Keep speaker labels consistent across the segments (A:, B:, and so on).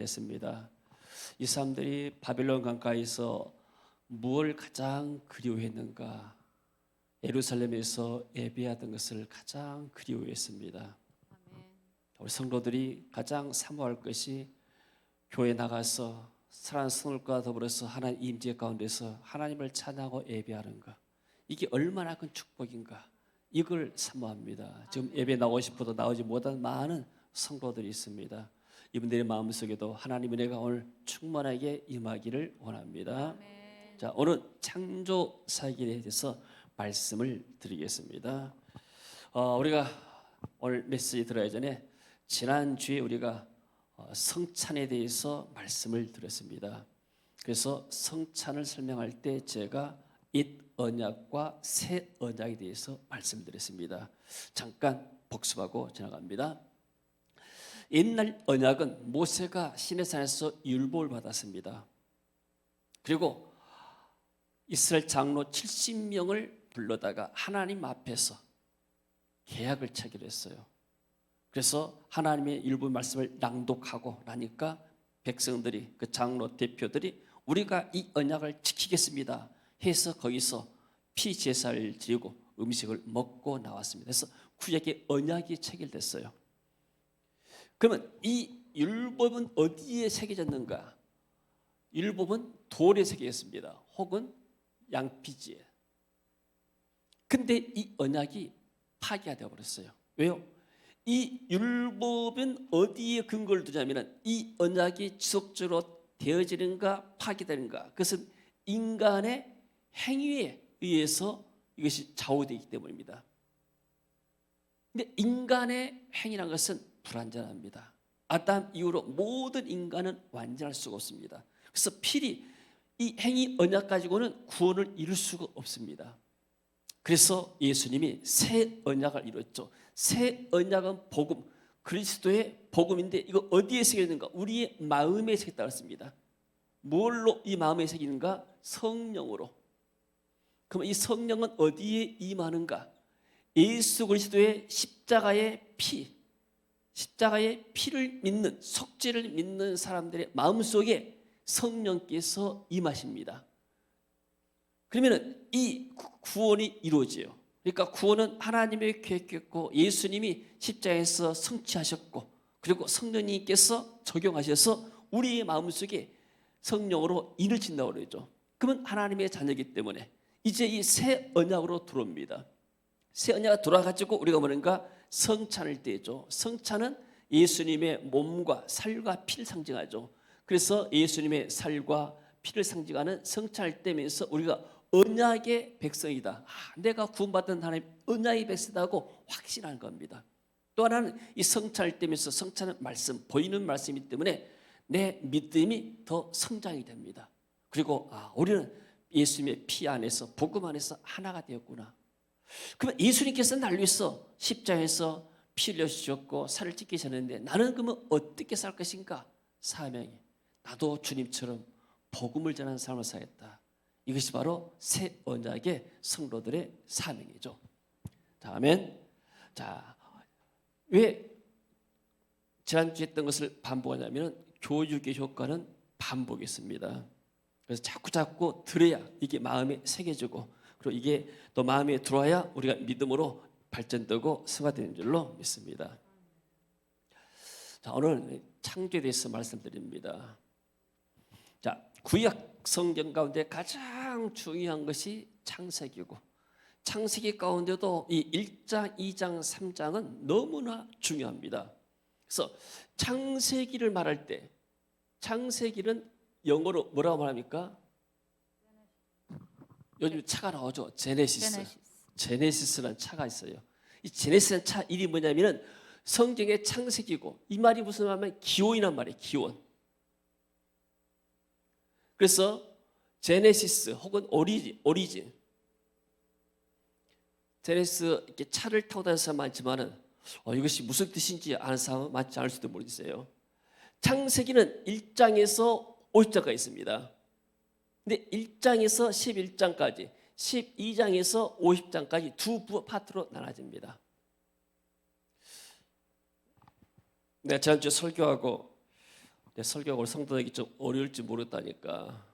A: 됐습니다. 이 사람들이 바벨론 강가에서 무엇을 가장 그리워했는가? 예루살렘에서 예배하던 것을 가장 그리워했습니다. 우리 성도들이 가장 사모할 것이 교회 나가서 사랑하는 성도들과 더불어서 하나님 임재 가운데서 하나님을 찬양하고 예배하는 것, 이게 얼마나 큰 축복인가, 이걸 사모합니다. 지금 예배 나오고 싶어도 나오지 못한 많은 성도들이 있습니다. 이분들의 마음속에도 하나님의 은혜가 오늘 충만하게 임하기를 원합니다. 자, 오늘 창조 사역에 대해서 말씀을 드리겠습니다. 우리가 오늘 메시지 들어야 전에 지난주에 우리가 성찬에 대해서 말씀을 드렸습니다. 그래서 성찬을 설명할 때 제가 옛 언약과 새 언약에 대해서 말씀드렸습니다. 잠깐 복습하고 지나갑니다. 옛날 언약은 모세가 시내산에서 율법을 받았습니다. 그리고 이스라엘 장로 70명을 불러다가 하나님 앞에서 계약을 체결했어요. 그래서 하나님의 율법 말씀을 낭독하고 나니까 백성들이, 그 장로 대표들이 우리가 이 언약을 지키겠습니다 해서 거기서 피 제사를 드리고 음식을 먹고 나왔습니다. 그래서 구약의 언약이 체결됐어요. 그러면 이 율법은 어디에 새겨졌는가? 율법은 돌에 새겨졌습니다. 혹은 양피지에. 근데 이 언약이 파기가 되어버렸어요. 왜요? 이 율법은 어디에 근거를 두냐면 이 언약이 지속적으로 되어지는가 파기되는가, 그것은 인간의 행위에 의해서 이것이 좌우되기 때문입니다. 근데 인간의 행위라는 것은 불완전합니다. 아담 이후로 모든 인간은 완전할 수가 없습니다. 그래서 필히 이 행위 언약 가지고는 구원을 이룰 수가 없습니다. 그래서 예수님이 새 언약을 이뤘죠. 새 언약은 복음, 그리스도의 복음인데 이거 어디에 새겨있는가? 우리의 마음에 새겼다고 했습니다. 뭘로 이 마음에 새기는가? 성령으로. 그럼 이 성령은 어디에 임하는가? 예수 그리스도의 십자가의 피, 십자가의 피를 믿는, 속죄를 믿는 사람들의 마음속에 성령께서 임하십니다. 그러면 이 구원이 이루어져요. 그러니까 구원은 하나님의 계획했고 예수님이 십자가에서 성취하셨고, 그리고 성령님께서 적용하셔서 우리의 마음속에 성령으로 인을 친다고 그러죠. 그러면 하나님의 자녀이기 때문에 이제 이 새 언약으로 들어옵니다. 새 언약이 돌아가지고 우리가 뭐는가? 성찬을 떼죠. 성찬은 예수님의 몸과 살과 피를 상징하죠. 그래서 예수님의 살과 피를 상징하는 성찬을 떼면서 우리가 언약의 백성이다, 내가 구원받은 하나님 언약의 백성이라고 확신하는 겁니다. 또 하나는 이 성찬을 떼면서, 성찬은 말씀, 보이는 말씀이기 때문에 내 믿음이 더 성장이 됩니다. 그리고 우리는 예수님의 피 안에서, 복음 안에서 하나가 되었구나. 그러면 예수님께서 날 위해서 십자가에서 피 흘려주셨고 살을 찢기셨는데 나는 그러면 어떻게 살 것인가? 사명이, 나도 주님처럼 복음을 전하는 삶을 살겠다. 이것이 바로 새 언약의 성도들의 사명이죠. 자, 아멘. 자, 왜 지난주에 했던 것을 반복하냐면 교육의 효과는 반복이 있습니다. 그래서 자꾸 들어야 이게 마음에 새겨지고, 그리고 이게 또 마음에 들어와야 우리가 믿음으로 발전되고 승화되는 줄로 믿습니다. 자, 오늘 창조에 대해서 말씀드립니다. 자, 구약 성경 가운데 가장 중요한 것이 창세기고, 창세기 가운데도 이 1장, 2장, 3장은 너무나 중요합니다. 그래서 창세기를 말할 때, 창세기는 영어로 뭐라고 말합니까? 요즘 차가 나오죠. 제네시스라는 차가 있어요. 이 제네시스라는 차 이름이 뭐냐면은 성경의 창세기고, 이 말이 무슨 말이냐면 기원이란 말이에요. 기원. 그래서 제네시스 혹은 오리진. 제네시스 이렇게 차를 타고 다니는 사람 많지만은 이것이 무슨 뜻인지 아는 사람은 많지 않을 수도 모르겠어요. 창세기는 1장에서 50장까지 있습니다. 근데 1장에서 11장까지, 12장에서 50장까지 두 파트로 나눠집니다. 내가 지난주에 설교하고 설교가 우리 성도에게 좀 어려울지 모르겠다니까.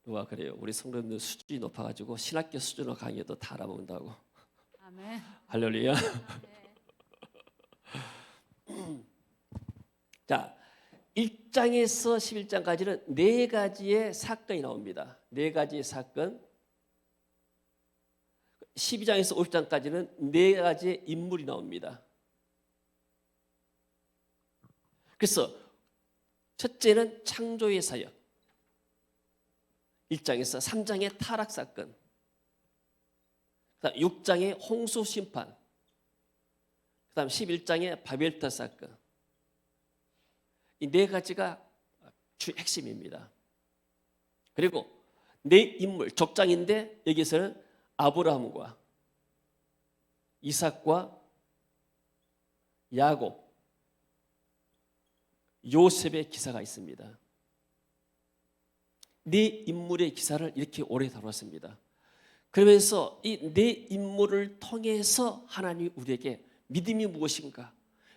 A: 누가 그래요? 우리 성도님들 수준이 높아가지고 신학교 수준으로 강의도 다 알아먹는다고.
B: 아멘.
A: 할렐루야. 자, 1장에서 11장까지는 네 가지의 사건이 나옵니다. 네 가지의 사건. 12장에서 50장까지는 네 가지의 인물이 나옵니다. 그래서 첫째는 창조의 사역. 1장에서 3장의 타락 사건. 그다음 6장의 홍수 심판. 그다음 11장의 바벨탑 사건. 이 네 가지가 주 핵심입니다. 그리고 네 인물 족장인데 여기서는 아브라함과 이삭과 야곱, 요셉의 기사가 있습니다. 네 인물의 기사를 이렇게 오래 다뤘습니다. 그러면서 이 네 인물을 통해서 하나님이 우리에게 믿음이 무엇인가,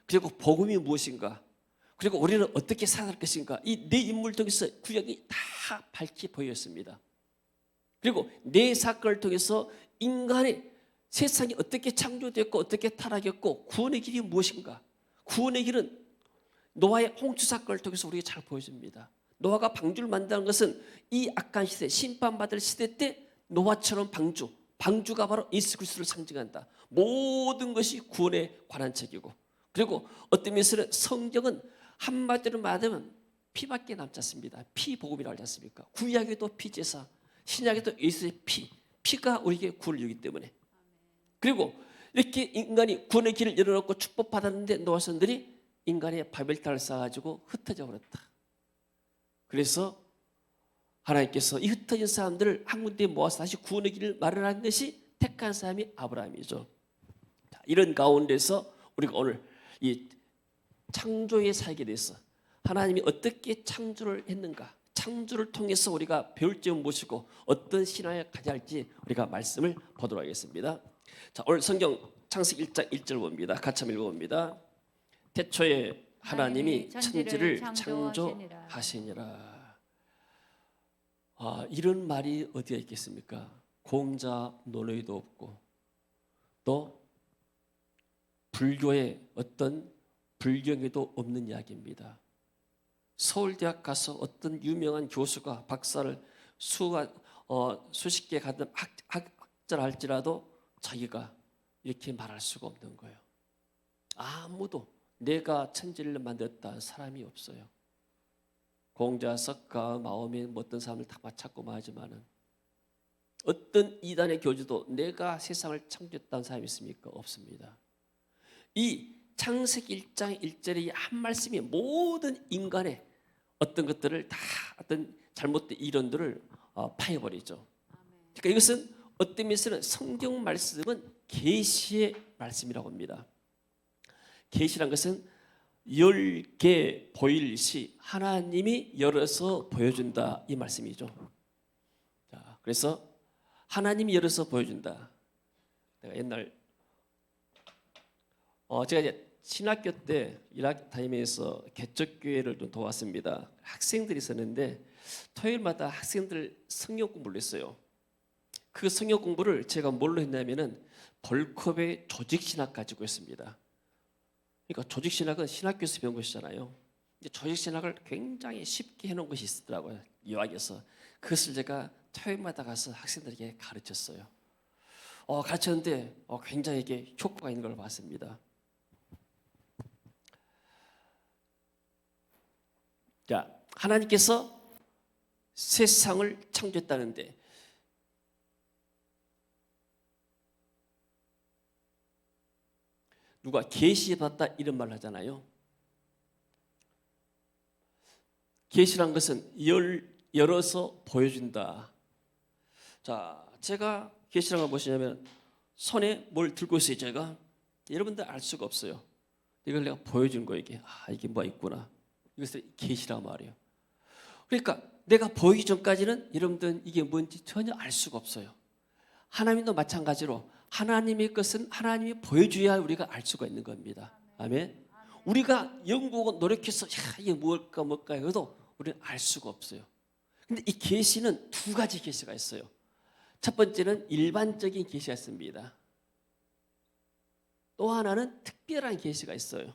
A: 그리고 복음이 무엇인가, 그리고 우리는 어떻게 살아갈 것인가, 이 네 인물 통해서 구약이 다 밝히 보였습니다. 그리고 네 사건을 통해서 인간의 세상이 어떻게 창조됐고 어떻게 타락했고 구원의 길이 무엇인가, 구원의 길은 노아의 홍수 사건을 통해서 우리에게 잘 보여줍니다. 노아가 방주를 만드는 것은 이 악한 시대, 심판받을 시대 때 노아처럼 방주가 바로 예수 그리스도를 상징한다. 모든 것이 구원에 관한 책이고, 그리고 어떤 면에서는 성경은 한마디로 말하면 피밖에 남지 않습니다. 피복음이라고 하지 않습니까? 구약에도 피제사, 신약에도 예수의 피가 우리에게 구원을 주기 때문에. 그리고 이렇게 인간이 구원의 길을 열어놓고 축복받았는데 노아 선들이 인간의 바벨탑을 쌓아가지고 흩어져 버렸다. 그래서 하나님께서 이 흩어진 사람들을 한 군데에 모아서 다시 구원의 길을 마련한 것이 택한 사람이 아브라함이죠. 자, 이런 가운데서 우리가 오늘 이 창조의 사역에 대해서 하나님이 어떻게 창조를 했는가, 창조를 통해서 우리가 배울 점은 무엇이고 어떤 신앙을 가져야 할지 우리가 말씀을 보도록 하겠습니다. 자, 오늘 성경 창세기 1장 1절 봅니다. 같이 한번 읽어봅니다. 태초에 하나님이 천지를 창조하시니라. 이런 말이 어디에 있겠습니까? 공자 논어에도 없고 또 불교의 어떤 불경에도 없는 이야기입니다. 서울대학 가서 어떤 유명한 교수가 박사를 수십 개 가든 학자를 할지라도 자기가 이렇게 말할 수가 없는 거예요. 아무도 내가 천지를 만들었다 사람이 없어요. 공자, 석가, 마오미 어떤 사람을 다 맞췄고 하지만은 어떤 이단의 교주도 내가 세상을 창조했다는 사람이 있습니까? 없습니다. 이 창세기 1장 1절의 한 말씀이 모든 인간의 어떤 것들을 다 어떤 잘못된 이론들을 파해버리죠. 그러니까 이것은 어떤 면에서는 성경 말씀은 계시의 말씀이라고 합니다. 계시란 것은 열개 보일시 하나님이 열어서 보여준다 이 말씀이죠. 자, 그래서 하나님이 열어서 보여준다. 내가 옛날 제가 이제 신학교 때 일학 다니면서 개척교회를 좀 도왔습니다. 학생들이 있었는데 토요일마다 학생들 성경 공부를 했어요. 그 성경 공부를 제가 뭘로 했냐면은 벌컵의 조직신학 가지고 했습니다. 그러니까 조직신학은 신학교에서 배운 것이잖아요. 조직신학을 굉장히 쉽게 해놓은 것이 있더라고요. 유학에서. 그것을 제가 토요일마다 가서 학생들에게 가르쳤어요. 가르쳤는데 굉장히 이게 효과가 있는 걸 봤습니다. 자, 하나님께서 세상을 창조했다는데 누가 계시받았다 이런 말을 하잖아요. 계시란 것은 열어서 보여준다. 자, 제가 계시란 걸 무엇이냐면 손에 뭘 들고 있어요. 제가 여러분들 알 수가 없어요. 이걸 내가 보여준 거예요. 이게 뭐가 있구나. 이것을 계시란 말이에요. 그러니까 내가 보이기 전까지는 여러분들은 이게 뭔지 전혀 알 수가 없어요. 하나님도 마찬가지로 하나님의 것은 하나님이 보여줘야 우리가 알 수가 있는 겁니다. 아멘. 우리가 연구하고 노력해서 이게 뭘까 해도 우리는 알 수가 없어요. 근데 이 계시는 두 가지 계시가 있어요. 첫 번째는 일반적인 계시가 있습니다. 또 하나는 특별한 계시가 있어요.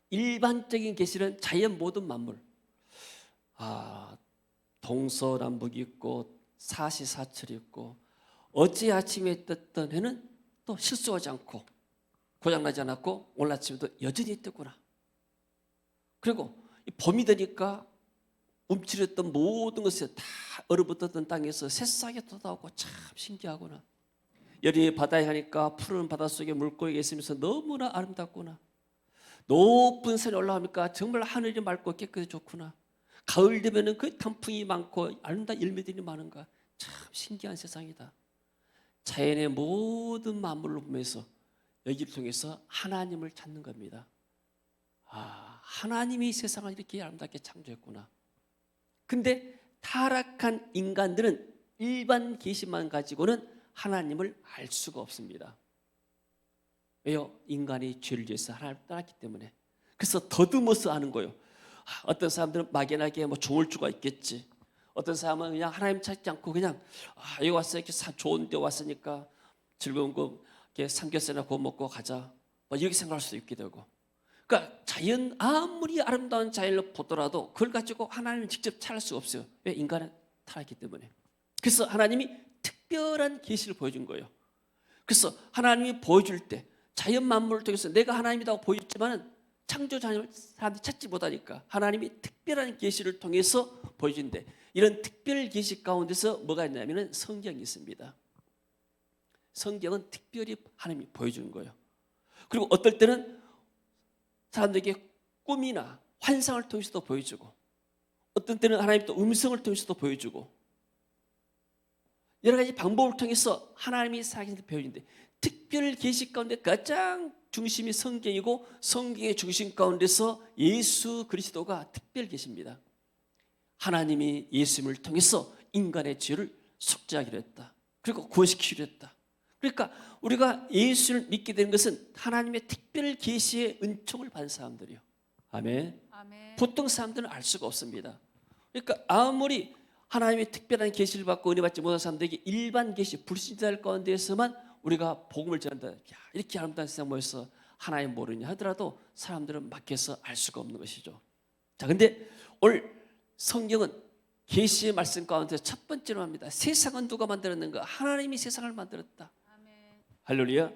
A: 일반적인 계시는 자연 모든 만물, 동서남북이 있고 사시사철이 있고 어제 아침에 떴던 해는 또 실수하지 않고 고장나지 않았고 오늘 아침에도 여전히 뜨구나. 그리고 봄이 되니까 움츠렸던 모든 것이 다 얼어붙었던 땅에서 새싹이 돋아오고 참 신기하구나. 여름에 바다에 가니까 푸른 바닷속에 물고기가 있으면서 너무나 아름답구나. 높은 산에 올라오니까 정말 하늘이 맑고 깨끗이 좋구나. 가을 되면은 그 단풍이 많고 아름다운 열매들이 많은가. 참 신기한 세상이다. 자연의 모든 만물을 보면서 여기를 통해서 하나님을 찾는 겁니다. 하나님이 세상을 이렇게 아름답게 창조했구나. 근데 타락한 인간들은 일반 계시만 가지고는 하나님을 알 수가 없습니다. 왜요? 인간이 죄를 지어서 하나님을 떠났기 때문에. 그래서 더듬어서 아는 거예요. 어떤 사람들은 막연하게 종을 주가 있겠지. 어떤 사람은 그냥 하나님 찾지 않고 그냥 여기 왔어 이렇게 좋은 데 왔으니까 즐거운 거 삼겹살이나 구워 먹고 가자. 이렇게 생각할 수도 있게 되고. 그러니까 자연 아무리 아름다운 자연을 보더라도 그걸 가지고 하나님을 직접 찾을 수가 없어요. 왜? 인간은 타락했기 때문에. 그래서 하나님이 특별한 계시를 보여준 거예요. 그래서 하나님이 보여줄 때 자연 만물을 통해서 내가 하나님이라고 보였지만은 창조자를 사람들이 찾지 못하니까 하나님이 특별한 계시를 통해서 보여준대. 이런 특별 계시 가운데서 뭐가 있냐면은 성경이 있습니다. 성경은 특별히 하나님이 보여주는 거예요. 그리고 어떨 때는 사람들에게 꿈이나 환상을 통해서도 보여주고, 어떤 때는 하나님 또 음성을 통해서도 보여주고, 여러 가지 방법을 통해서 하나님이 살아계신 보여준대. 특별 계시 가운데 가장 중심이 성경이고 성경의 중심 가운데서 예수 그리스도가 특별 계십니다. 하나님이 예수님을 통해서 인간의 죄를 속죄하기로 했다. 그리고 구원시키기로 했다. 그러니까 우리가 예수를 믿게 된 것은 하나님의 특별 계시의 은총을 받은 사람들이요. 아멘.
B: 아멘.
A: 보통 사람들은 알 수가 없습니다. 그러니까 아무리 하나님의 특별한 계시를 받고 은혜 받지 못한 사람들에게 일반 계시, 불신자들 가운데에서만 우리가 복음을 전한다. 이렇게 아름다운 세상 모여서 하나님 모르냐 하더라도 사람들은 막혀서 알 수가 없는 것이죠. 자, 근데 오늘 성경은 계시의 말씀 가운데 첫 번째로 합니다. 세상은 누가 만들었는가? 하나님이 세상을 만들었다.
B: 아멘.
A: 할렐루야.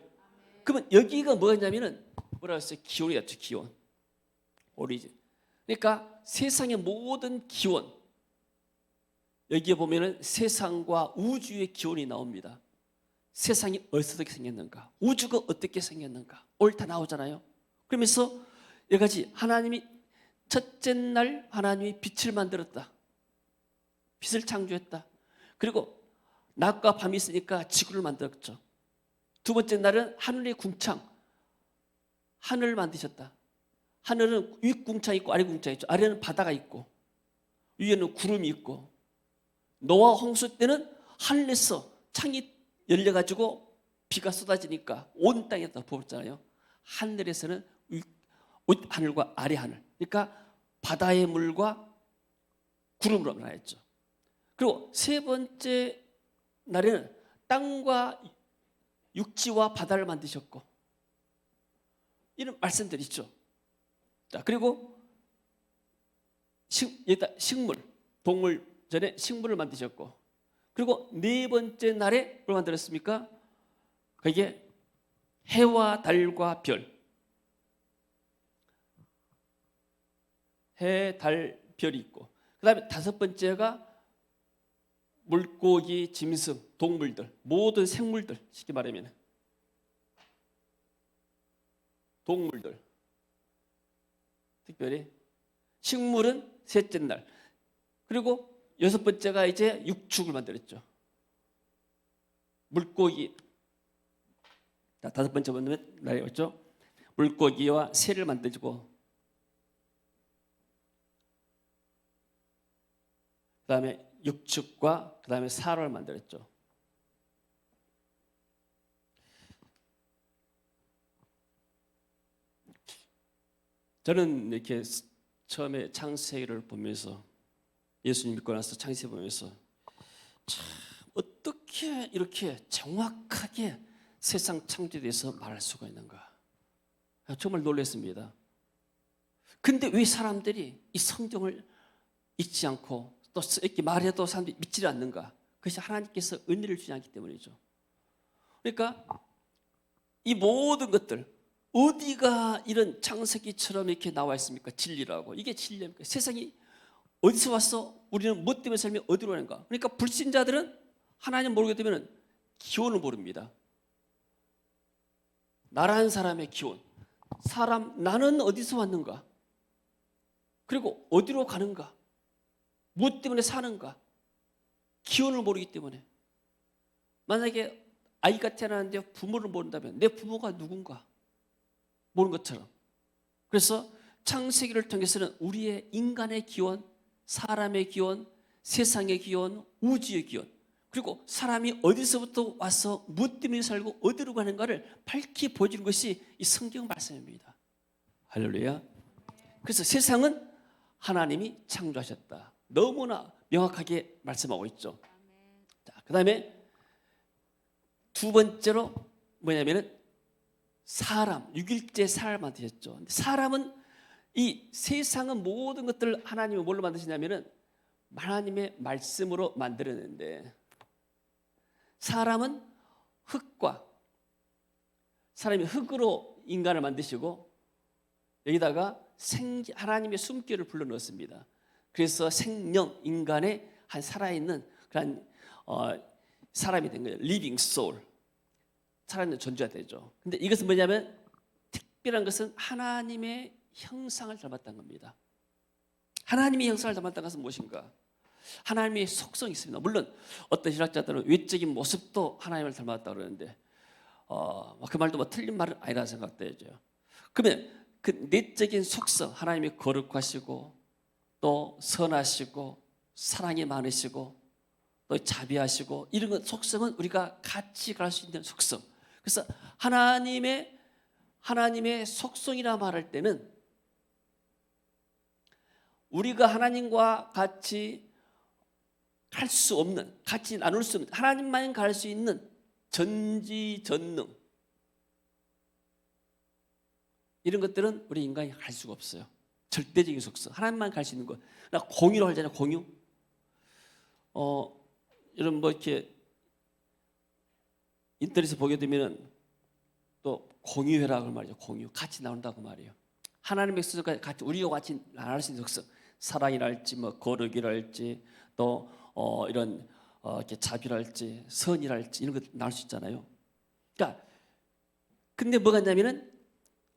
A: 그러면 여기가 뭐냐면은 뭐라 했어요? 기원이었죠. 기원. 오리진. 그러니까 세상의 모든 기원. 여기에 보면은 세상과 우주의 기원이 나옵니다. 세상이 어떻게 생겼는가? 우주가 어떻게 생겼는가? 오늘 다 나오잖아요. 그러면서 여러 가지 하나님이 첫째 날 하나님이 빛을 만들었다. 빛을 창조했다. 그리고 낮과 밤이 있으니까 지구를 만들었죠. 두 번째 날은 하늘의 궁창, 하늘을 만드셨다. 하늘은 윗궁창이 있고 아래 궁창이 있죠. 아래는 바다가 있고 위에는 구름이 있고, 노아 홍수 때는 하늘에서 창이 열려가지고 비가 쏟아지니까 온 땅에다 부었잖아요. 하늘에서는 윗하늘과 아래 하늘, 그러니까 바다의 물과 구름으로 나눴죠. 그리고 세 번째 날에는 땅과 육지와 바다를 만드셨고, 이런 말씀들이 있죠. 자, 그리고 식물, 동물 전에 식물을 만드셨고, 그리고 네 번째 날에 뭘 만들었습니까? 그게 해와 달과 별, 해, 달, 별이 있고, 그 다음에 다섯 번째가 물고기, 짐승, 동물들, 모든 생물들, 쉽게 말하면 동물들. 특별히 식물은 셋째 날. 그리고 여섯 번째가 이제 육축을 만들었죠. 물고기. 자, 다섯 번째 날이었죠. 물고기와 새를 만들고, 그 다음에 육축과 그 다음에 사람을 만들었죠. 저는 이렇게 처음에 창세기를 보면서 예수님 믿고 나서 창세기 보면서 참 어떻게 이렇게 정확하게 세상 창조에 대해서 말할 수가 있는가 정말 놀랐습니다. 근데 왜 사람들이 이 성경을 읽지 않고 또 이렇게 말해도 사람들이 믿지 않는가? 그것이 하나님께서 은혜를 주지 않기 때문이죠. 그러니까 이 모든 것들 어디가 이런 창세기처럼 이렇게 나와 있습니까? 진리라고. 이게 진리입니까? 세상이 어디서 왔어? 우리는 뭐 때문에 살면 어디로 가는가? 그러니까 불신자들은 하나님 모르게 되면 기원을 모릅니다. 나라는 사람의 기원. 나는 어디서 왔는가? 그리고 어디로 가는가? 무엇 때문에 사는가? 기원을 모르기 때문에. 만약에 아이가 태어나는데 부모를 모른다면 내 부모가 누군가 모르는 것처럼. 그래서 창세기를 통해서는 우리의 인간의 기원, 사람의 기원, 세상의 기원, 우주의 기원, 그리고 사람이 어디서부터 와서 무엇 때문에 살고 어디로 가는가를 밝히 보여주는 것이 이 성경 말씀입니다. 할렐루야. 그래서 세상은 하나님이 창조하셨다. 너무나 명확하게 말씀하고 있죠. 자, 그 다음에 두 번째로 뭐냐면은 사람, 6일째 사람을 만드셨죠. 사람은 이 세상은 모든 것들을 하나님이 뭘로 만드시냐면은 하나님의 말씀으로 만들었는데 사람은 사람이 흙으로 인간을 만드시고 여기다가 하나님의 숨결을 불러넣었습니다. 그래서 생명, 인간의 한 살아있는 그런 사람이 된 거예요. 리빙 소울, 살아있는 존재가 되죠. 근데 이것은 뭐냐면 특별한 것은 하나님의 형상을 닮았다는 겁니다. 하나님의 형상을 닮았다는 것은 무엇인가? 하나님의 속성이 있습니다. 물론 어떤 신학자들은 외적인 모습도 하나님을 닮았다고 그러는데 그 말도 뭐 틀린 말은 아니라 생각되죠. 그러면 그 내적인 속성, 하나님이 거룩하시고 또 선하시고 사랑이 많으시고 또 자비하시고 이런 것 속성은 우리가 같이 갈 수 있는 속성. 그래서 하나님의 속성이라 말할 때는 우리가 하나님과 같이 갈 수 없는, 같이 나눌 수 없는, 하나님만 갈 수 있는 전지전능 이런 것들은 우리 인간이 갈 수가 없어요. 절대적인 속성, 하나님만 갈 수 있는 것. 공유로 하잖아요. 공유. 이런 뭐 이렇게 인터넷에 보게 되면은 또 공유회라고 말이죠. 공유, 같이 나온다고 말이에요. 하나님의 속성까지 같이 우리와 같이 나눌 수 있는 속성, 사랑이랄지 뭐 거룩이랄지 또 이런 이렇게 자비랄지 선이랄지 이런 것 나올 수 있잖아요. 그러니까 근데 뭐가 있냐면은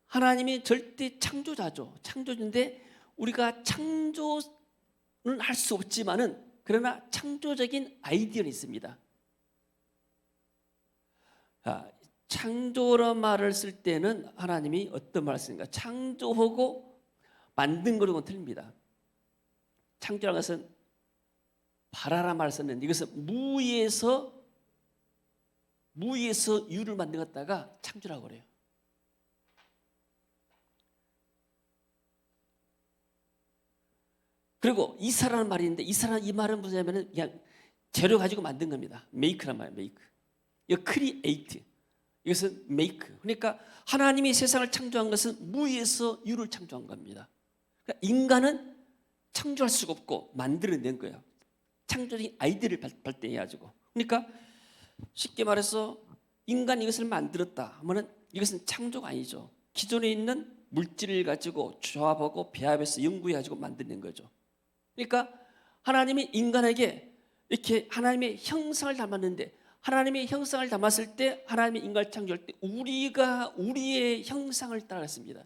A: 하나님이 절대 창조자죠. 창조주인데 우리가 창조는 할 수 없지만은 그러나 창조적인 아이디어는 있습니다. 창조란 말을 쓸 때는 하나님이 어떤 말을 쓰는가? 창조하고 만든 거랑은 틀립니다. 창조라는 것은 바라란 말을 썼는데 이것은 무에서 유를 만들었다가 창조라고 그래요. 그리고 이사라는 말이 있는데 이 말은 뭐냐면은 그냥 재료 가지고 만든 겁니다. 메이크란 말이에요. 메이크. 이거 크리에이트. 이것은 메이크. 그러니까 하나님이 세상을 창조한 것은 무에서 유를 창조한 겁니다. 그러니까 인간은 창조할 수가 없고 만들어낸 거예요. 창조적인 아이디어를 발달해가지고. 그러니까 쉽게 말해서 인간이 이것을 만들었다 하면은 이것은 창조가 아니죠. 기존에 있는 물질을 가지고 조합하고 배합해서 연구해가지고 만드는 거죠. 그러니까 하나님이 인간에게 이렇게 하나님의 형상을 닮았는데 하나님의 형상을 담았을 때 하나님의 인간을 창조할 때 우리가 우리의 형상을 따라갔습니다.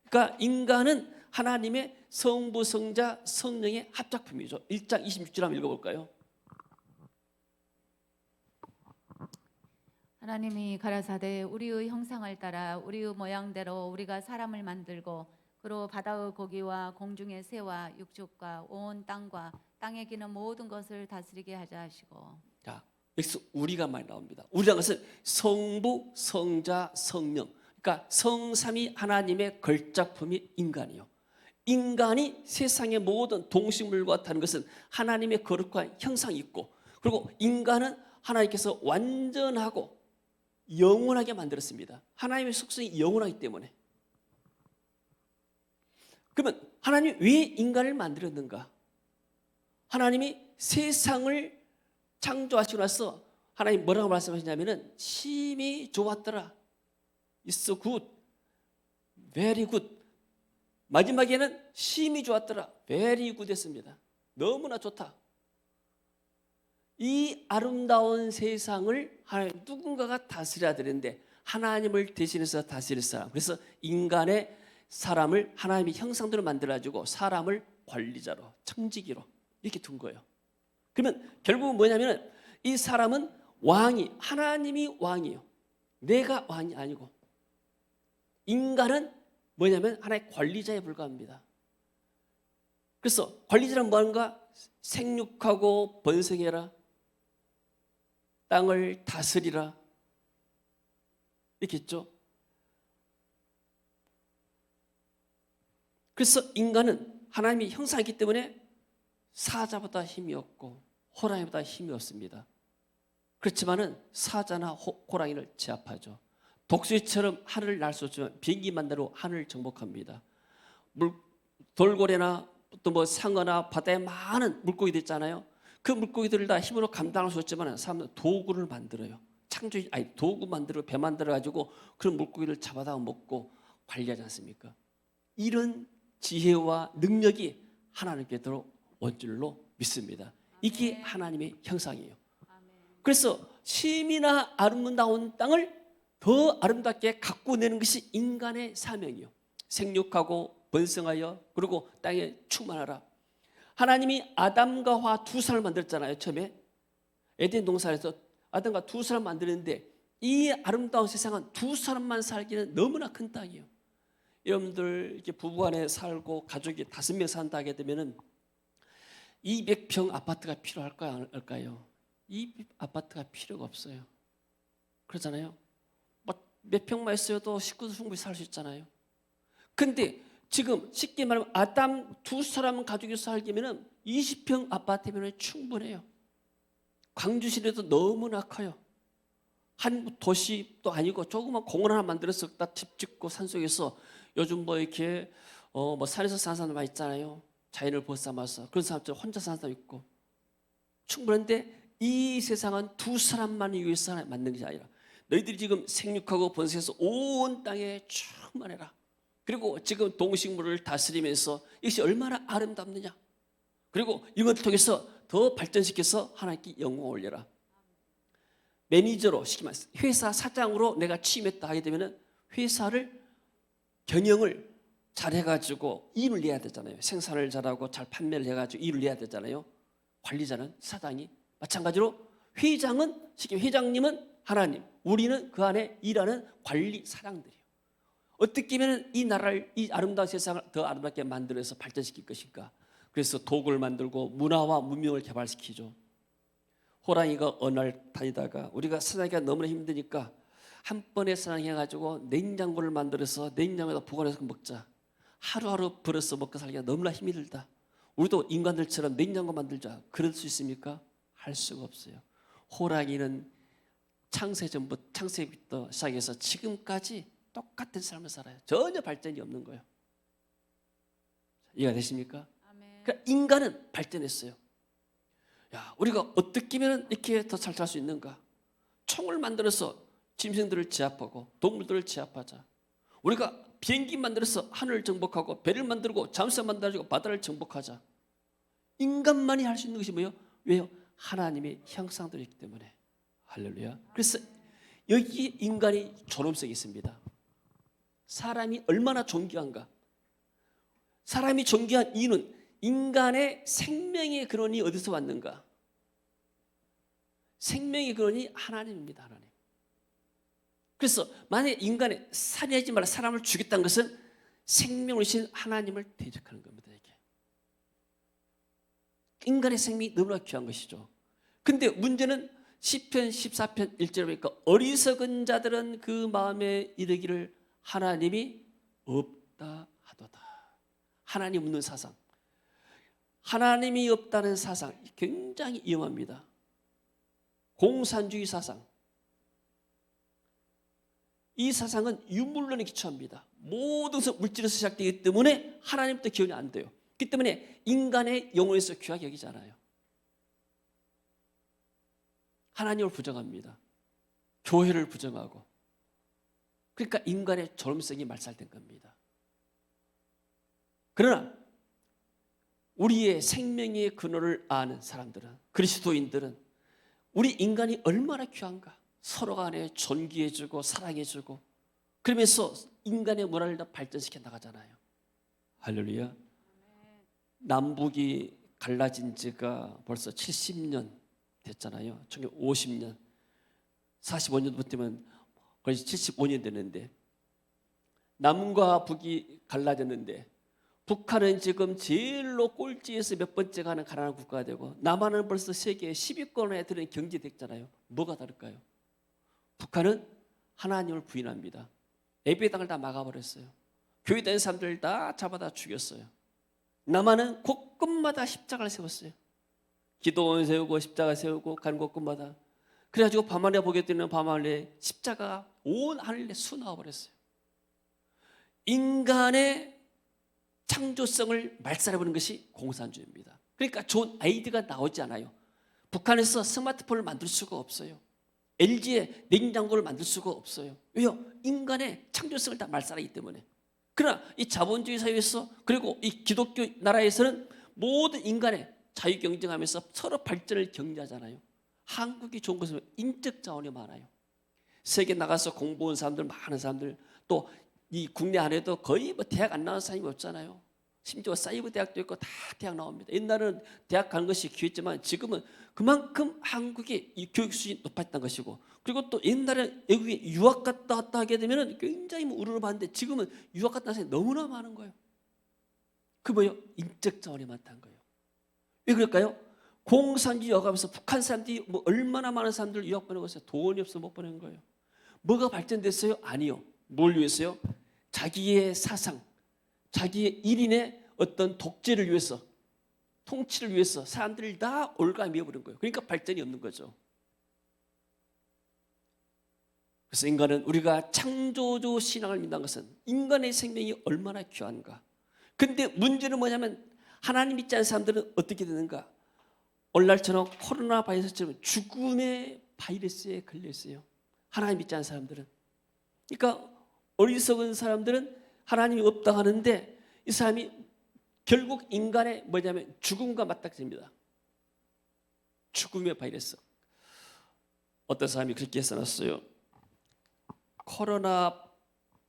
A: 그러니까 인간은 하나님의 성부, 성자, 성령의 합작품이죠. 1장 26절 한번 읽어볼까요?
B: 하나님이 가라사대 우리의 형상을 따라 우리의 모양대로 우리가 사람을 만들고 그로 바다의 고기와 공중의 새와 육축과 온 땅과 땅에 기는 모든 것을 다스리게 하자 하시고. 자,
A: 여기서 우리가 많이 나옵니다. 우리라는 것은 성부, 성자, 성령. 그러니까 성삼위 하나님의 걸작품이 인간이요. 인간이 세상의 모든 동식물과 다른 것은 하나님의 거룩한 형상이 있고, 그리고 인간은 하나님께서 완전하고 영원하게 만들었습니다. 하나님의 속성이 영원하기 때문에. 그러면 하나님이 왜 인간을 만들었는가? 하나님이 세상을 창조하시고 나서 하나님 뭐라고 말씀하시냐면은 심히 좋았더라. It's so good. Very good. 마지막에는 심히 좋았더라. Very good 했습니다. 너무나 좋다. 이 아름다운 세상을 하나님 누군가가 다스려야 되는데 하나님을 대신해서 다스릴 사람. 그래서 인간의 사람을 하나님의 형상대로 만들어가지고 사람을 관리자로, 청지기로 이렇게 둔 거예요. 그러면 결국은 뭐냐면 이 사람은 왕이, 하나님이 왕이에요. 내가 왕이 아니고. 인간은 뭐냐면 하나의 관리자에 불과합니다. 그래서 관리자는 뭔가 생육하고 번성해라, 땅을 다스리라 이렇게 했죠. 그래서 인간은 하나님의 형상이기 때문에 사자보다 힘이 없고 호랑이보다 힘이 없습니다. 그렇지만은 사자나 호랑이를 제압하죠. 독수리처럼 하늘을 날 수 없지만 비행기 만들어 하늘을 정복합니다. 돌고래나 또 뭐 상어나 바다에 많은 물고기들 있잖아요. 그 물고기들을 다 힘으로 감당할 수 없지만 사람들은 도구를 만들어요. 도구 만들어 배 만들어 가지고 그런 물고기를 잡아다 먹고 관리하지 않습니까? 이런 지혜와 능력이 하나님께로 온 줄로 믿습니다. 이게 하나님의 형상이에요. 그래서 심이나 아름다운 땅을 더 아름답게 가꾸내는 것이 인간의 사명이요. 생육하고 번성하여 그리고 땅에 충만하라. 하나님이 아담과 하와 두 사람을 만들었잖아요. 처음에 에덴 동산에서 아담과 두 사람 만드는데 이 아름다운 세상은 두 사람만 살기는 너무나 큰 땅이에요. 여러분들 이렇게 부부간에 살고 가족이 5명 산다 하게 되면은 200평 아파트가 필요할까요? 안 할까요? 이 아파트가 필요가 없어요. 그렇잖아요. 몇 평만 있어도 식구도 충분히 살 수 있잖아요. 근데 지금 쉽게 말하면 아담 두 사람 가족이 살기면은 20평 아파트면 충분해요. 광주시내도 너무나 커요. 한 도시도 아니고 조그만 공원 하나 만들어서 딱 집 짓고 산속에서 요즘 뭐 이렇게 뭐 산에서 사는 사람들 많이 있잖아요. 자연을 벗삼아서 그런 사람들 혼자 사는 사람 있고 충분한데 이 세상은 두 사람만 위해서 만든 것이 아니라 너희들이 지금 생육하고 번성해서 온 땅에 충만해라. 그리고 지금 동식물을 다스리면서 이것이 얼마나 아름답느냐. 그리고 이것을 통해서 더 발전시켜서 하나님께 영광을 올려라. 매니저로 시키면 회사 사장으로 내가 취임했다 하게 되면 회사를 경영을 잘 해가지고 이익을 내야 되잖아요. 생산을 잘하고 잘 판매를 해가지고 이익을 내야 되잖아요. 관리자는 사장이 마찬가지로 회장은 시키면 회장님은 하나님, 우리는 그 안에 일하는 관리 사장들이에요. 어떻게 하면 이 나라를 이 아름다운 세상을 더 아름답게 만들어서 발전시킬 것인가. 그래서 도구를 만들고 문화와 문명을 개발시키죠. 호랑이가 어느 날 다니다가 우리가 사냥하기가 너무나 힘드니까 한 번에 사냥해가지고 냉장고를 만들어서 냉장고에다 보관해서 먹자. 하루하루 벌어서 먹고 살기가 너무나 힘이 들다. 우리도 인간들처럼 냉장고 만들자. 그럴 수 있습니까? 할 수가 없어요. 호랑이는 창세부터 시작해서 지금까지 똑같은 삶을 살아요. 전혀 발전이 없는 거예요. 이해가 되십니까? 그러니까 인간은 발전했어요. 야, 우리가 어떻게 하면 이렇게 더 잘 살 수 있는가? 총을 만들어서 짐승들을 제압하고 동물들을 제압하자. 우리가 비행기 만들어서 하늘을 정복하고 배를 만들고 잠수함 만들고 바다를 정복하자. 인간만이 할 수 있는 것이 뭐예요? 왜요? 하나님의 형상들이기 때문에. 할렐루야. 그래서 여기 인간이 존엄성이 있습니다. 사람이 얼마나 존귀한가? 사람이 존귀한 이유는 인간의 생명의 근원이 어디서 왔는가? 생명의 근원이 하나님입니다. 하나님. 그래서 만약에 인간의 살인하지 말라 사람을 죽였다는 것은 생명을 주신 하나님을 대적하는 겁니다. 이게. 인간의 생명이 너무나 귀한 것이죠. 근데 문제는 시편 14편 1절에 보니까 어리석은 자들은 그 마음에 이르기를 하나님이 없다 하도다. 하나님 없는 사상, 하나님이 없다는 사상 굉장히 위험합니다. 공산주의 사상, 이 사상은 유물론에 기초합니다. 모든 것은 물질에서 시작되기 때문에 하나님부터 기원이 안 돼요. 그렇기 때문에 인간의 영혼에서 귀하게 여기잖아요. 하나님을 부정합니다. 교회를 부정하고. 그러니까 인간의 존엄성이 말살된 겁니다. 그러나 우리의 생명의 근원을 아는 사람들은, 그리스도인들은 우리 인간이 얼마나 귀한가, 서로 간에 존귀해주고 사랑해주고 그러면서 인간의 문화를 더 발전시켜 나가잖아요. 할렐루야. 남북이 갈라진 지가 벌써 70년 됐잖아요. 1950년, 45년부터면 거의 75년 됐는데, 남과 북이 갈라졌는데 북한은 지금 제일로 꼴찌에서 몇 번째 가는 가난한 국가가 되고, 남한은 벌써 세계 10위권에 드는 경제 됐잖아요. 뭐가 다를까요? 북한은 하나님을 부인합니다. 예배당을 다 막아버렸어요. 교회 다니는 사람들 다 잡아다 죽였어요. 남한은 곳곳마다 십자가를 세웠어요. 기도원 세우고 십자가 세우고 가는 곳곳마다. 그래가지고 밤하늘에 보게 되는 밤하늘에 십자가가 온 하늘에 수놓아버렸어요. 인간의 창조성을 말살해버리는 것이 공산주의입니다. 그러니까 좋은 아이디어가 나오지 않아요. 북한에서 스마트폰을 만들 수가 없어요. LG에 냉장고를 만들 수가 없어요. 왜요? 인간의 창조성을 다 말살하기 때문에. 그러나 이 자본주의 사회에서, 그리고 이 기독교 나라에서는 모든 인간의 자유 경쟁하면서 서로 발전을 경제하잖아요. 한국이 좋은 것은 인적 자원이 많아요. 세계 나가서 공부한 사람들, 많은 사람들, 또 이 국내 안에도 거의 뭐 대학 안 나온 사람이 없잖아요. 심지어 사이버 대학도 있고 다 대학 나옵니다. 옛날에는 대학 가는 것이 귀했지만 지금은 그만큼 한국의 이 교육 수준이 높아졌다는 것이고, 그리고 또 옛날에 외국에 유학 갔다 왔다 하게 되면 굉장히 우르르 봤는데 지금은 유학 갔다 온 사람이 너무나 많은 거예요. 그 뭐예요? 인적 자원이 많다는 거예요. 왜 그럴까요? 공산주의 유학하면서 북한 사람들이 뭐 얼마나 많은 사람들 유학 보내고 있어요. 돈이 없어서 못 보내는 거예요. 뭐가 발전됐어요? 아니요. 뭘 위해서요? 자기의 사상, 자기의 일인의 어떤 독재를 위해서, 통치를 위해서 사람들을 다 올가매버린 거예요. 그러니까 발전이 없는 거죠. 그래서 인간은, 우리가 창조주 신앙을 믿는 것은 인간의 생명이 얼마나 귀한가. 근데 문제는 뭐냐면 하나님 믿지 않는 사람들은 어떻게 되는가? 오늘날처럼 코로나 바이러스처럼 죽음의 바이러스에 걸렸어요. 하나님 믿지 않는 사람들은. 그러니까 어리석은 사람들은 하나님이 없다 하는데 이 사람이 결국 인간의 뭐냐면 죽음과 맞닥뜨립니다. 죽음의 바이러스. 어떤 사람이 그렇게 써놨어요. 코로나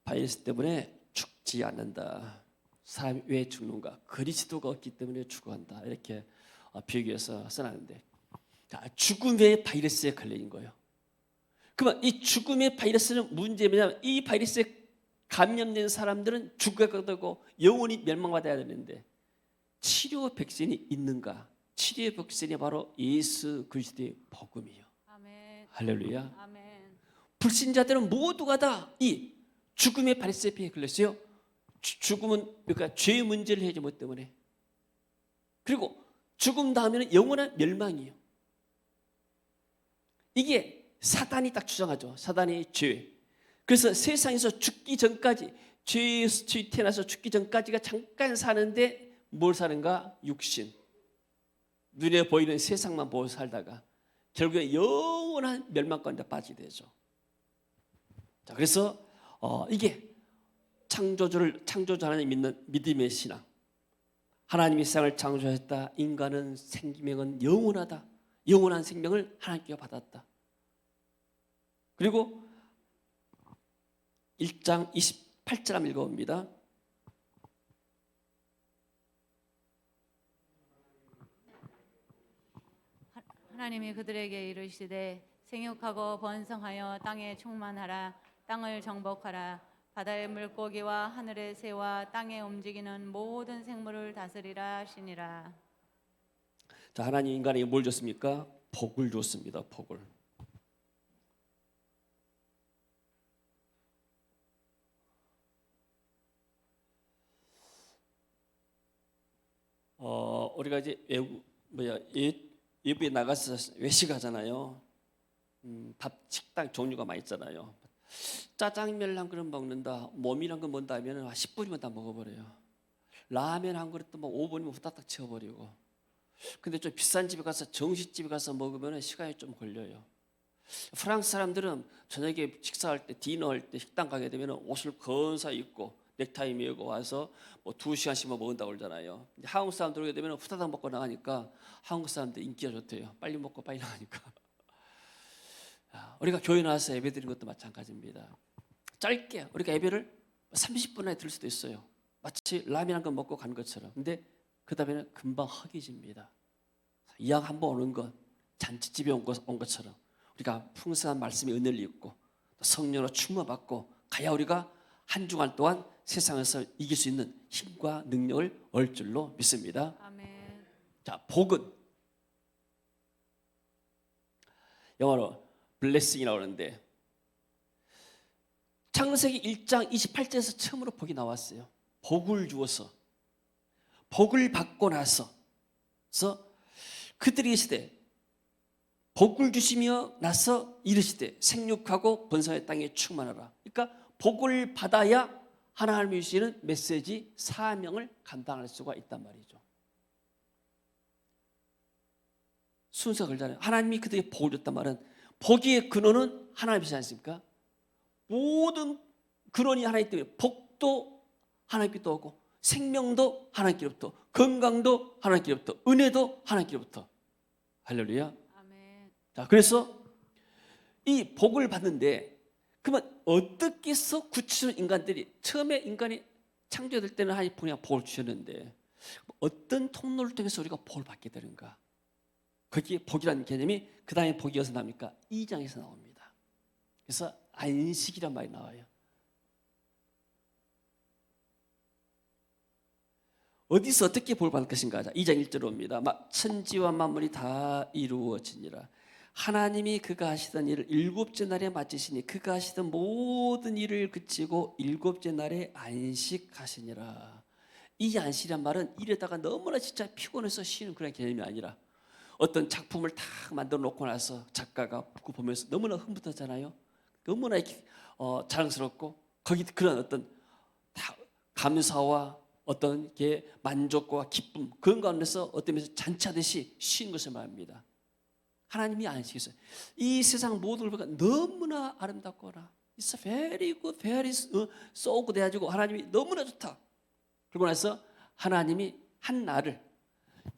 A: 바이러스 때문에 죽지 않는다. 사람이 왜 죽는가? 그리스도가 없기 때문에 죽어간다. 이렇게 비유해서 써놨는데, 자, 죽음의 바이러스에 걸린 거예요. 그러면 이 죽음의 바이러스는 문제냐면, 이 바이러스에 감염된 사람들은 죽게 되고 영원히 멸망받아야 되는데 치료 백신이 있는가? 치료 백신이 바로 예수 그리스도의 복음이에요.
B: 아멘.
A: 할렐루야.
B: 아멘.
A: 불신자들은 모두가 다 이 죽음의 바이러스에 걸렸어요. 죽음은 그러니까 죄의 문제를 해결 못 때문에. 그리고 죽음 다음에는 영원한 멸망이에요. 이게 사단이 딱 주장하죠. 사단의 죄. 그래서 세상에서 죽기 전까지, 죄에 태어나서 죽기 전까지가 잠깐 사는데 뭘 사는가? 육신. 눈에 보이는 세상만 보고 살다가 결국에 영원한 멸망 가운데 빠지게 되죠. 자, 그래서 이게 창조주 하나님 믿는 믿음의 신앙. 하나님이 세상을 창조하셨다. 인간은 생명은 영원하다. 영원한 생명을 하나님께 받았다. 그리고 1장 28절 한번 읽어봅니다.
B: 하나님이 그들에게 이르시되 생육하고 번성하여 땅에 충만하라. 땅을 정복하라. 바다의 물고기와 하늘의 새와 땅에 움직이는 모든 생물을 다스리라 하시니라.
A: 자, 하나님 인간에게 뭘 줬습니까? 복을 줬습니다. 복을. 우리가 이제 외부에 나가서 외식하잖아요. 밥 식당 종류가 많이 있잖아요. 짜장면 한 그릇 먹는다, 모밀 거 먹는다 하면 한 10분이면 다 먹어버려요. 라면 한 그릇도 뭐 5분이면 후딱딱 채워버리고. 근데 좀 비싼 집에 가서 정식집에 가서 먹으면 시간이 좀 걸려요. 프랑스 사람들은 저녁에 식사할 때, 디너할 때 식당 가게 되면 옷을 건사히 입고 넥타이 메고 와서 뭐 2시간씩만 먹는다고 그러잖아요. 한국 사람들 오게 되면 후다닥 먹고 나가니까 한국 사람들 인기가 좋대요. 빨리 먹고 빨리 나가니까. 우리가 교회 나와서 예배 드리는 것도 마찬가지입니다. 짧게 우리가 예배를 30분 안에 들 수도 있어요. 마치 라면 한 건 먹고 간 것처럼. 근데 그 다음에는 금방 허기집니다. 이왕 한번 오는 건 잔치집에 온 것처럼 우리가 풍성한 말씀의 은혜를 입고 성령으로 충만받고 가야 우리가 한 주간 동안 세상에서 이길 수 있는 힘과 능력을 얻을 줄로 믿습니다.
B: 아멘.
A: 자, 복은 영어로 blessing이라고 하는데 창세기 1장 28절에서 처음으로 복이 나왔어요. 복을 주어서 복을 받고 나서 그들이 이르시되 복을 주시며 나서 이르시되 생육하고 번성의 땅에 충만하라. 그러니까 복을 받아야 하나님이 주시는 메시지 사명을 감당할 수가 있단 말이죠. 순서가 그러잖아요. 하나님이 그들에게 복을 줬단 말은 복의 근원은 하나님이시지 않습니까? 모든 근원이 하나님 때문에 복도 하나님께로부터 오고 생명도 하나님께로부터 건강도 하나님께로부터 은혜도 하나님께로부터. 할렐루야.
B: 아멘.
A: 자, 그래서 이 복을 받는데 그러면 어떻게 해서 구체적인 인간들이 처음에 인간이 창조될 때는 하나님 분명 복을 주셨는데 어떤 통로를 통해서 우리가 복을 받게 되는가? 거기에 복이라는 개념이 그 다음에 복이 어디서 나옵니까? 2장에서 나옵니다. 그래서 안식이란 말이 나와요. 어디서 어떻게 복을 받을 것인가? 2장 1절로 옵니다. 천지와 만물이 다 이루어지니라. 하나님이 그가 하시던 일을 일곱째 날에 마치시니 그가 하시던 모든 일을 그치고 일곱째 날에 안식하시니라. 이 안식이란 말은 일에다가 너무나 진짜 피곤해서 쉬는 그런 개념이 아니라 어떤 작품을 다 만들어 놓고 나서 작가가 그거 보면서 너무나 흥분하잖아요. 너무나 이렇게 자랑스럽고 거기 그런 어떤 감사와 어떤 게 만족과 기쁨 그런 가운데서 어떤 면에서 잔치하듯이 쉬는 것을 말합니다. 하나님이 안식했어요. 이 세상 모든 걸 보니까 너무나 아름답거나 It's very good, very so good 해가지고 하나님이 너무나 좋다. 그러고 나서 하나님이 한 날을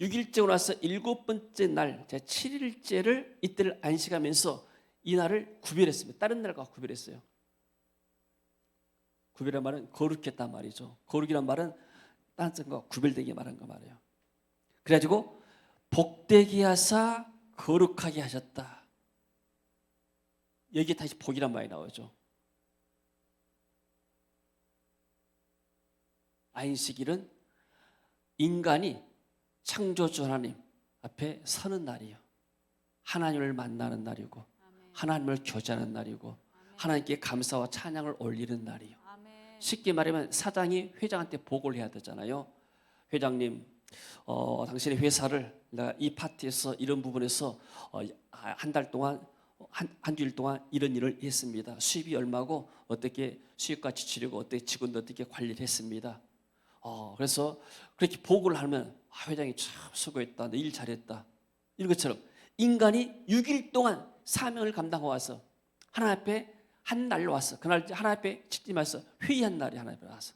A: 6일째고 나서 7번째 날, 7일째를 이때를 안식하면서 이 날을 구별했습니다. 다른 날과 구별했어요. 구별한 말은 거룩했단 말이죠. 거룩이란 말은 다른 것과 구별되게 말한 거 말이에요. 그래가지고 복되게 하사 거룩하게 하셨다. 여기에 다시 복이란 말이 나오죠. 안식일은 인간이 창조주 하나님 앞에 서는 날이에요. 하나님을 만나는 날이고
B: 아멘.
A: 하나님을 교제하는 날이고
B: 아멘.
A: 하나님께 감사와 찬양을 올리는 날이에요.
B: 아멘.
A: 쉽게 말하면 사장이 회장한테 보고를 해야 되잖아요. 회장님, 당신의 회사를 내가 이 파트에서 이런 부분에서 한 달 동안 한 주일 동안 이런 일을 했습니다. 수입이 얼마고 어떻게 수입과 지출이고 어떻게 직원도 어떻게 관리를 했습니다. 그래서 그렇게 보고를 하면 회장이 참 수고했다, 너 일 잘했다 이런 것처럼 인간이 6일 동안 사명을 감당하고 와서 하나님 앞에 한 날로 왔어. 그날 하나님 앞에 집집에서 회의한 날이 하나님 앞에 와서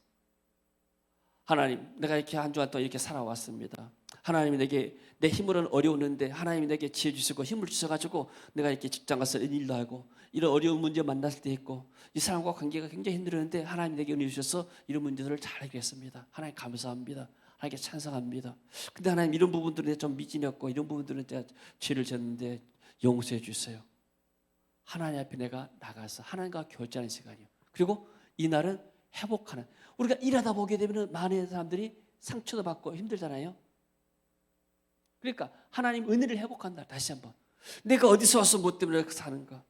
A: 하나님, 내가 이렇게 한 주간 동안 이렇게 살아왔습니다. 하나님이 내게 내 힘으로는 어려웠는데 하나님이 내게 지혜 주시고 힘을 주셔가지고 내가 이렇게 직장 가서 일도 하고 이런 어려운 문제 만났을 때 있고 이 사람과 관계가 굉장히 힘들었는데 하나님 내게 은혜 주셔서 이런 문제들을 잘 해결했습니다. 하나님 감사합니다. 하나님께 찬성합니다. 근데 하나님 이런 부분들은 좀 미진했고 이런 부분들은 제가 죄를 졌는데 용서해 주세요. 하나님 앞에 내가 나가서 하나님과 교제하는 시간이에요. 그리고 이 날은 회복하는, 우리가 일하다 보게 되면 많은 사람들이 상처도 받고 힘들잖아요. 그러니까 하나님 은혜를 회복한다. 다시 한번 내가 어디서 와서 뭐 때문에 사는가,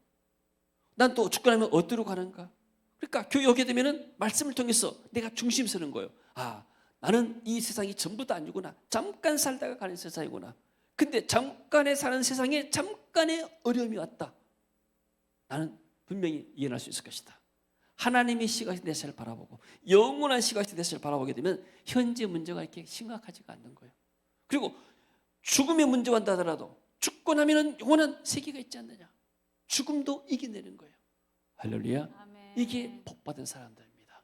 A: 난 또 죽고 나면 어디로 가는가. 그러니까 교회 오게 되면 말씀을 통해서 내가 중심 서는 거예요. 나는 이 세상이 전부도 아니구나. 잠깐 살다가 가는 세상이구나. 근데 잠깐에 사는 세상에 잠깐의 어려움이 왔다. 나는 분명히 이해할 수 있을 것이다. 하나님의 시각에서 내 삶을 바라보고 영원한 시각에서 내 삶을 바라보게 되면 현재 문제가 이렇게 심각하지가 않는 거예요. 그리고 죽음의 문제가 온다 하더라도 죽고 나면 영원한 세계가 있지 않느냐. 죽음도 이겨내는 거예요. 할렐루야.
B: 아멘.
A: 이게 복받은 사람들입니다.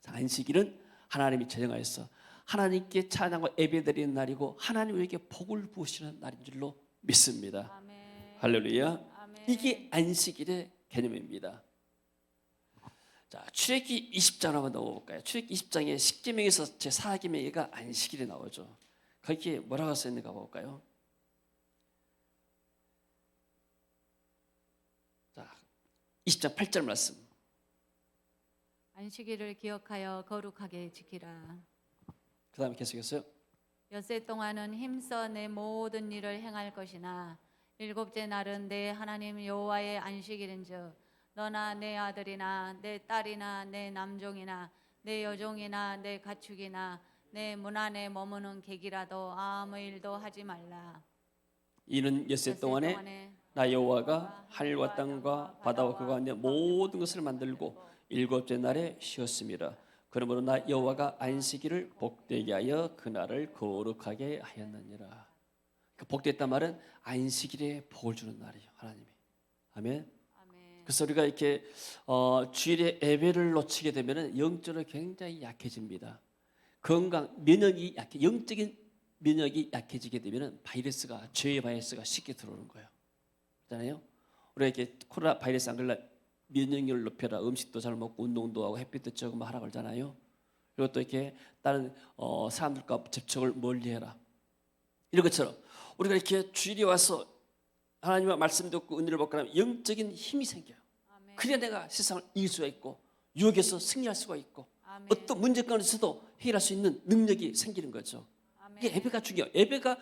A: 안식일은 하나님이 제정하여서 하나님께 찬양과 예배드리는 날이고 하나님 우리에게 복을 부으시는 날인 줄로 믿습니다.
B: 아멘.
A: 할렐루야.
B: 아멘.
A: 이게 안식일의 개념입니다. 자, 출애굽기 20장 한번 넘어볼까요? 출애굽기 20장에 십계명에서 제4계명이가 안식일에 나오죠. 거기에 뭐라고 써있는가 볼까요? 자, 20장 8절 말씀.
B: 안식일을 기억하여 거룩하게 지키라.
A: 그 다음에 계속했어요.
B: 엿새 동안은 힘써 내 모든 일을 행할 것이나 일곱째 날은 내 하나님 여호와의 안식일인즉 너나 내 아들이나 내 딸이나 내 남종이나 내 여종이나 내 가축이나 내 문 안에 머무는 객이라도 아무 일도 하지 말라.
A: 이는 엿새 동안에 나 여호와가 하늘과 땅과 바다와 그 가운데 모든 것을 만들고 일곱째 날에 쉬었습니다. 그러므로 나 여호와가 안식일을 복되게 하여 그날을 거룩하게 하였느니라. 그 복됐단 말은 안식일에 복을 주는 날이에요. 하나님이. 아멘.
B: 아멘.
A: 그래서 우리가 이렇게 주일에 예배를 놓치게 되면 영적으로 굉장히 약해집니다. 건강, 면역이 약해, 영적인 면역이 약해지게 되면 바이러스가, 죄의 바이러스가 쉽게 들어오는 거예요. 그렇잖아요. 우리가 이렇게 코로나 바이러스 안 걸려 면역력을 높여라. 음식도 잘 먹고 운동도 하고 햇빛도 쬐고 뭐 하라 그러잖아요. 그리고 또 이렇게 다른 사람들과 접촉을 멀리해라. 이런 것처럼 우리가 이렇게 주일에 와서 하나님의 말씀 듣고 은혜를 받고 나면 영적인 힘이 생겨요.
B: 아멘.
A: 그래야 내가 세상을 이길 수가 있고 유혹에서 승리할 수가 있고
B: 아멘.
A: 어떤 문제 가운데서도 해결할 수 있는 능력이 생기는 거죠.
B: 아멘.
A: 이게 예배가 중요해요. 예배가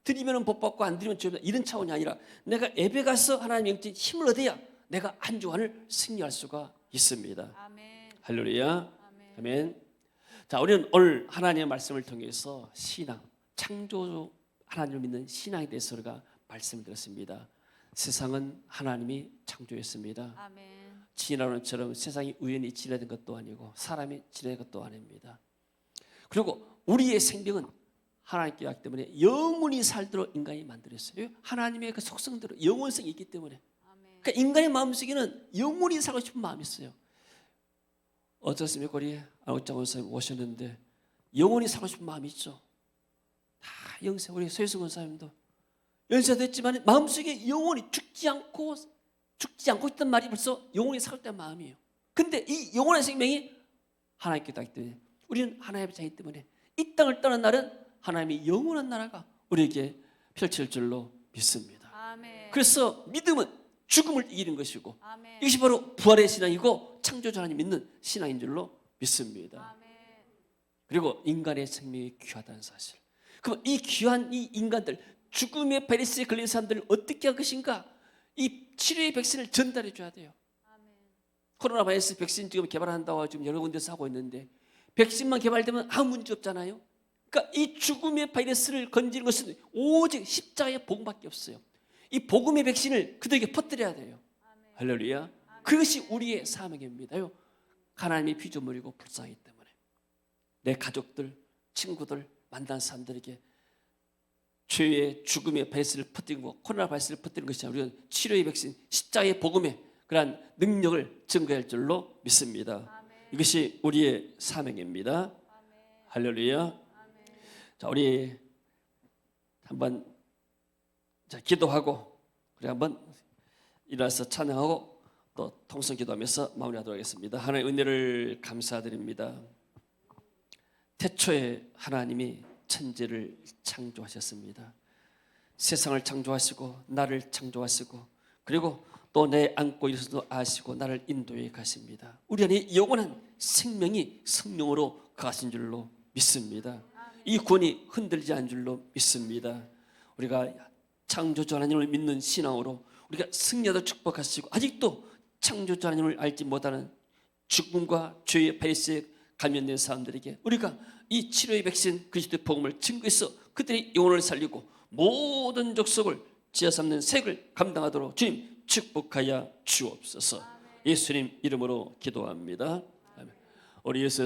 A: 드리면 복 받고 안 드리면 죄다 이런 차원이 아니라 내가 예배 가서 하나님의 영적인 힘을 얻어야 내가 한 주간을 승리할 수가 있습니다.
B: 아멘.
A: 할렐루야.
B: 아멘.
A: 아멘. 자, 우리는 오늘 하나님의 말씀을 통해서 신앙, 창조 하나님을 믿는 신앙에 대해서 우리가 말씀을 드렸습니다. 세상은 하나님이 창조했습니다.
B: 아멘.
A: 진화론처럼 세상이 우연히 진화된 것도 아니고 사람이 진화된 것도 아닙니다. 그리고 우리의 생명은 하나님께 왔기 때문에 영원히 살도록 인간이 만들었어요. 하나님의 그 속성대로 영원성이 있기 때문에.
B: 아멘.
A: 그러니까 인간의 마음속에는 영원히 살고 싶은 마음이 있어요. 어떻습니까? 우리 안옥장 원사님 오셨는데 영원히 살고 싶은 마음이 있죠. 다 영생 우리 서유승 원사님도 연세도 했지만 마음속에 영원히 죽지 않고 있단 말이 벌써 영원히 살고 있다는 마음이에요. 근데 이 영원한 생명이 하나님께 있기 때문에 우리는 하나님의 자이기 때문에 이 땅을 떠난 날은 하나님의 영원한 나라가 우리에게 펼칠 줄로 믿습니다.
B: 아멘.
A: 그래서 믿음은 죽음을 이기는 것이고
B: 아멘.
A: 이것이 바로 부활의 신앙이고 창조주 하나님 믿는 신앙인 줄로 믿습니다.
B: 아멘.
A: 그리고 인간의 생명이 귀하다는 사실. 그럼 이 귀한 이 인간들 죽음의 바이러스에 걸린 사람들을 어떻게 할 것인가? 이 치료의 백신을 전달해 줘야 돼요.
B: 아멘.
A: 코로나 바이러스 백신 지금 개발한다고 지금 여러 군데서 하고 있는데 백신만 개발되면 아무 문제 없잖아요. 그러니까 이 죽음의 바이러스를 건지는 것은 오직 십자가의 복음밖에 없어요. 이 복음의 백신을 그들에게 퍼뜨려야 돼요.
B: 아멘.
A: 할렐루야. 그것이 우리의 사명입니다요. 하나님의 피조물이고 불쌍하기 때문에 내 가족들, 친구들, 만난 사람들에게 죄의 죽음의 바이러스를 퍼뜨리고 코로나 바이러스를 퍼뜨리는 것이 아니라 우리는 치료의 백신, 십자가의 복음의 그러한 능력을 증거할 줄로 믿습니다.
B: 아멘.
A: 이것이 우리의 사명입니다.
B: 아멘.
A: 할렐루야.
B: 아멘.
A: 자, 우리 한번 기도하고 우리 한번 일어나서 찬양하고 또 통성 기도하면서 마무리하도록 하겠습니다. 하나님의 은혜를 감사드립니다. 태초에 하나님이 천지를 창조하셨습니다. 세상을 창조하시고 나를 창조하시고 그리고 또 내 안고 일어서도 아시고 나를 인도해 가십니다. 우리 안에 영원한 생명이 성령으로 거하신 줄로 믿습니다. 이 구원이 흔들리지 않은 줄로 믿습니다. 우리가 창조주 하나님을 믿는 신앙으로 우리가 승리하도록 축복하시고 아직도 창조주 하나님을 알지 못하는 죽음과 죄의 바이러스에 감염된 사람들에게 우리가 이 치료의 백신 그리스도의 복음을 증거해서 그들의 영혼을 살리고 모든 족속을 지어삼는 색을 감당하도록 주님 축복하여 주옵소서. 예수님 이름으로 기도합니다. 아멘. 우리 예수